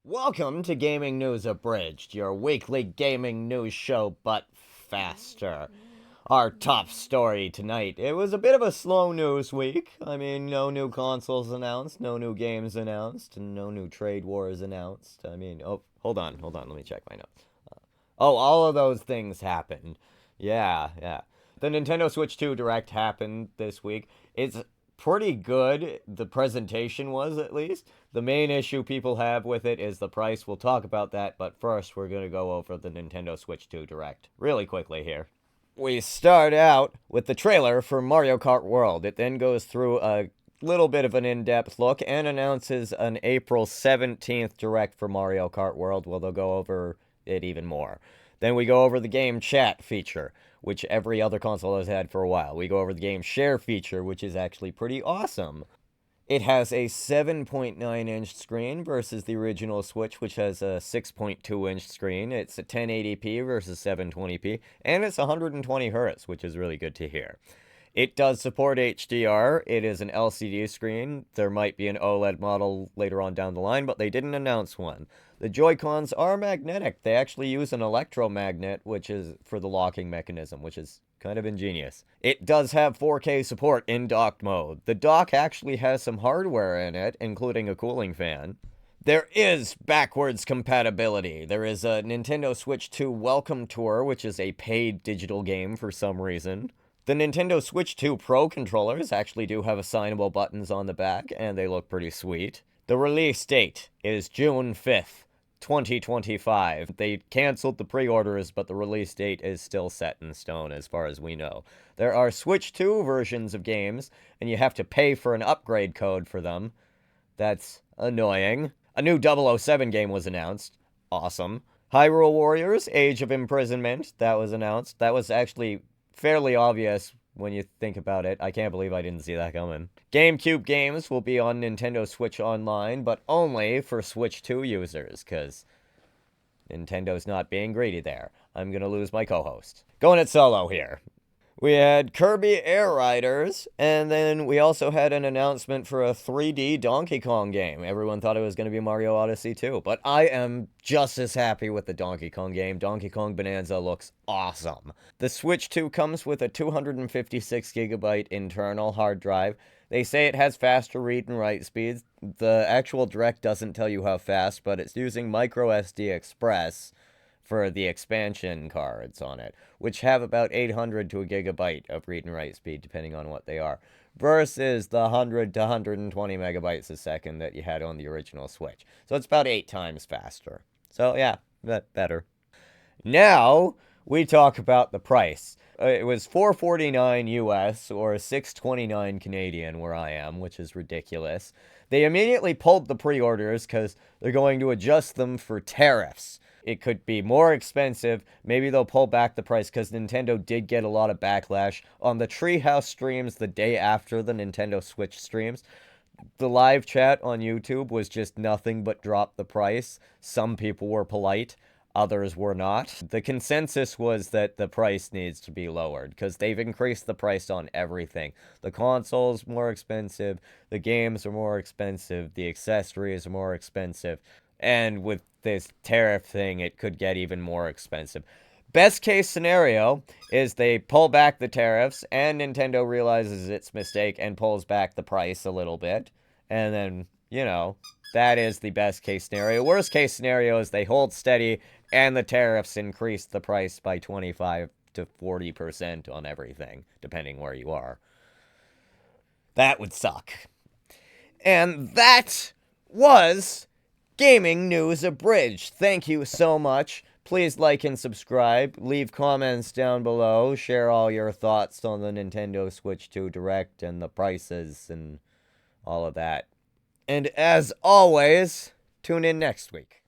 Welcome to Gaming News Abridged, your weekly gaming news show, but faster. Our top story tonight. It was a bit of a slow news week. I mean, no new consoles announced, no new games announced, and no new trade wars announced. Hold on, let me check my notes. All of those things happened. Yeah. The Nintendo Switch 2 Direct happened this week. It's pretty good, the presentation was at least. The main issue people have with it is the price. We'll talk about that, but first we're going to go over the Nintendo Switch 2 Direct really quickly here. We start out with the trailer for Mario Kart World. It then goes through a little bit of an in-depth look and announces an April 17th Direct for Mario Kart World, where they'll go over it even more. Then we go over the game chat feature, which every other console has had for a while. We go over the game share feature, which is actually pretty awesome. It has a 7.9-inch screen versus the original Switch, which has a 6.2-inch screen. It's a 1080p versus 720p, and it's 120 Hz, which is really good to hear. It does support HDR. It is an LCD screen. There might be an OLED model later on down the line, but they didn't announce one. The Joy-Cons are magnetic. They actually use an electromagnet, which is for the locking mechanism, which is kind of ingenious. It does have 4K support in docked mode. The dock actually has some hardware in it, including a cooling fan. There is backwards compatibility. There is a Nintendo Switch 2 Welcome Tour, which is a paid digital game for some reason. The Nintendo Switch 2 Pro controllers actually do have assignable buttons on the back, and they look pretty sweet. The release date is June 5th, 2025. They canceled the pre-orders, but the release date is still set in stone as far as we know. There are Switch 2 versions of games, and you have to pay for an upgrade code for them. That's annoying. A new 007 game was announced. Awesome. Hyrule Warriors Age of Imprisonment, that was announced. That was actually fairly obvious when you think about it. I can't believe I didn't see that coming. GameCube games will be on Nintendo Switch Online, but only for Switch 2 users, because Nintendo's not being greedy there. I'm gonna lose my co-host. Going it solo here. We had Kirby Air Riders, and then we also had an announcement for a 3D Donkey Kong game. Everyone thought it was going to be Mario Odyssey 2, but I am just as happy with the Donkey Kong game. Donkey Kong Bonanza looks awesome. The Switch 2 comes with a 256GB internal hard drive. They say it has faster read and write speeds. The actual Direct doesn't tell you how fast, but it's using microSD Express for the expansion cards on it, which have about 800 to a gigabyte of read and write speed, depending on what they are, versus the 100 to 120 megabytes a second that you had on the original Switch. So it's about 8 times faster. So yeah, better. Now we talk about the price. It was $449 US or $629 Canadian where I am, which is ridiculous. They immediately pulled the pre-orders because they're going to adjust them for tariffs. It could be more expensive. Maybe they'll pull back the price because Nintendo did get a lot of backlash on the Treehouse streams the day after the Nintendo Switch streams. The live chat on YouTube was just nothing but drop the price. Some people were polite, others were not. The consensus was that the price needs to be lowered because they've increased the price on everything. The console's more expensive, the games are more expensive, the accessories are more expensive. And with this tariff thing, it could get even more expensive. Best case scenario is they pull back the tariffs and Nintendo realizes its mistake and pulls back the price a little bit. And then, that is the best case scenario. Worst case scenario is they hold steady and the tariffs increase the price by 25 to 40% on everything, depending where you are. That would suck. And that was Gaming News Abridged. Thank you so much. Please like and subscribe. Leave comments down below. Share all your thoughts on the Nintendo Switch 2 Direct and the prices and all of that. And as always, tune in next week.